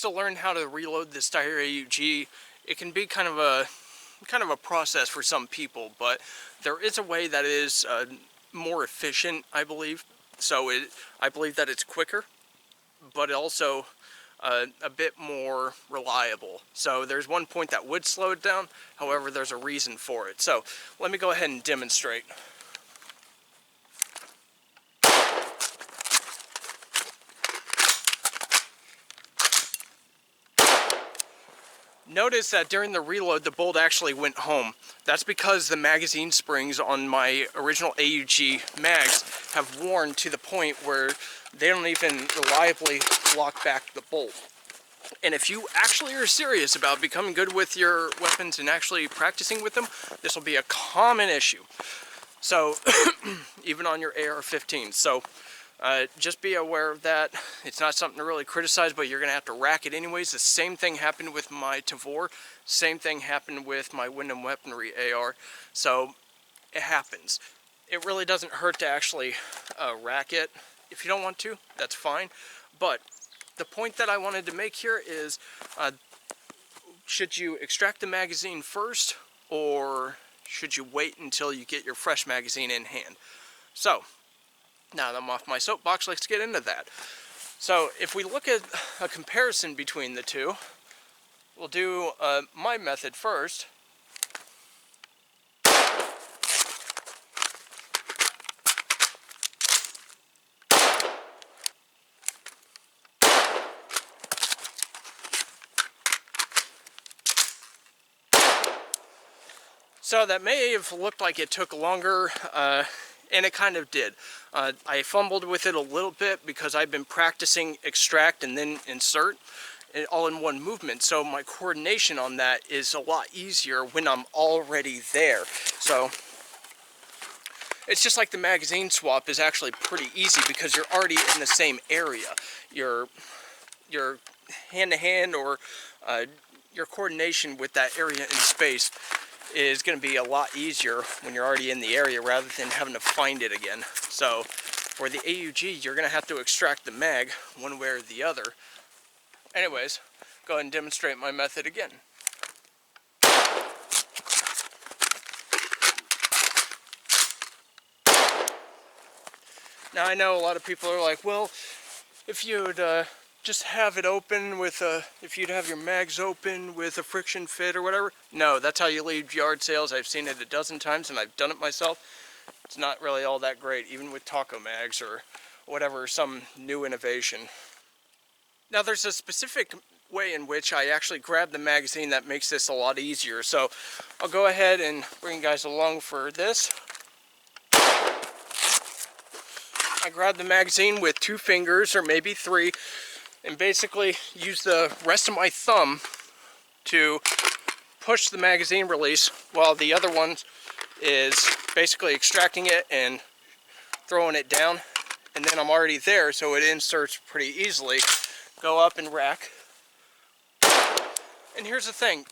to learn how to reload the Steyr AUG, it can be kind of a process for some people, but there is a way that is more efficient, I believe. So I believe that it's quicker, but also a bit more reliable. So there's one point that would slow it down, however there's a reason for it. So let me go ahead and demonstrate. Notice that during the reload, the bolt actually went home. That's because the magazine springs on my original AUG mags have worn to the point where they don't even reliably lock back the bolt. And if you actually are serious about becoming good with your weapons and actually practicing with them, this will be a common issue. So, even on your AR-15. So, just be aware of that. It's not something to really criticize, but you're going to have to rack it anyways. The same thing happened with my Tavor. Same thing happened with my Wyndham Weaponry AR. So, it happens. It really doesn't hurt to actually rack it. If you don't want to, that's fine. But the point that I wanted to make here is, should you extract the magazine first, or should you wait until you get your fresh magazine in hand? So, now that I'm off my soapbox, let's get into that. So, if we look at a comparison between the two, we'll do my method first. So that may have looked like it took longer, and it kind of did. I fumbled with it a little bit because I've been practicing extract and then insert all in one movement. So my coordination on that is a lot easier when I'm already there. So it's just like the magazine swap is actually pretty easy because you're already in the same area. Your hand-to-hand or your coordination with that area in space is going to be a lot easier when you're already in the area rather than having to find it again. So for the AUG, you're going to have to extract the mag one way or the other. Anyways, go ahead and demonstrate my method again. Now I know a lot of people are like, well, if you'd just have it open with if you'd have your mags open with a friction fit or whatever. No, that's how you leave yard sales. I've seen it a dozen times and I've done it myself. It's not really all that great, even with taco mags or whatever, some new innovation. Now there's a specific way in which I actually grab the magazine that makes this a lot easier. So I'll go ahead and bring you guys along for this. I grab the magazine with 2 fingers or maybe 3 and basically use the rest of my thumb to push the magazine release while the other one is basically extracting it and throwing it down, and then I'm already there, so it inserts pretty easily. Go up and rack. And here's the thing,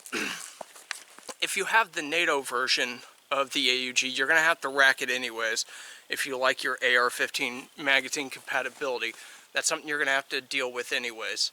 if you have the NATO version of the AUG, you're going to have to rack it anyways if you like your AR-15 magazine compatibility. That's something you're going to have to deal with anyways.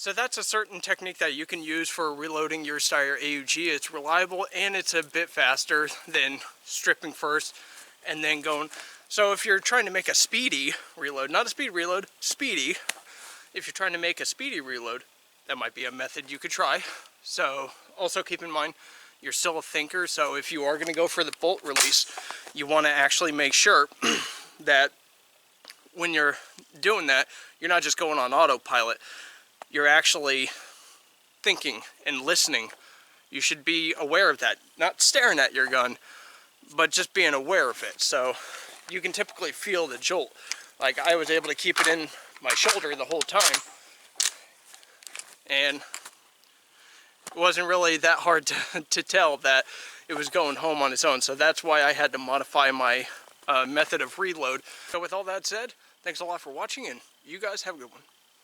So that's a certain technique that you can use for reloading your Steyr AUG. It's reliable and it's a bit faster than stripping first and then going. So if you're trying to make a speedy reload, not a speed reload, speedy. If you're trying to make a speedy reload, that might be a method you could try. So also keep in mind, you're still a thinker. So if you are going to go for the bolt release, you want to actually make sure that when you're doing that, you're not just going on autopilot. You're actually thinking and listening. You should be aware of that. Not staring at your gun, but just being aware of it. So you can typically feel the jolt. Like I was able to keep it in my shoulder the whole time. And it wasn't really that hard to tell that it was going home on its own. So that's why I had to modify my method of reload. So with all that said, thanks a lot for watching, and you guys have a good one.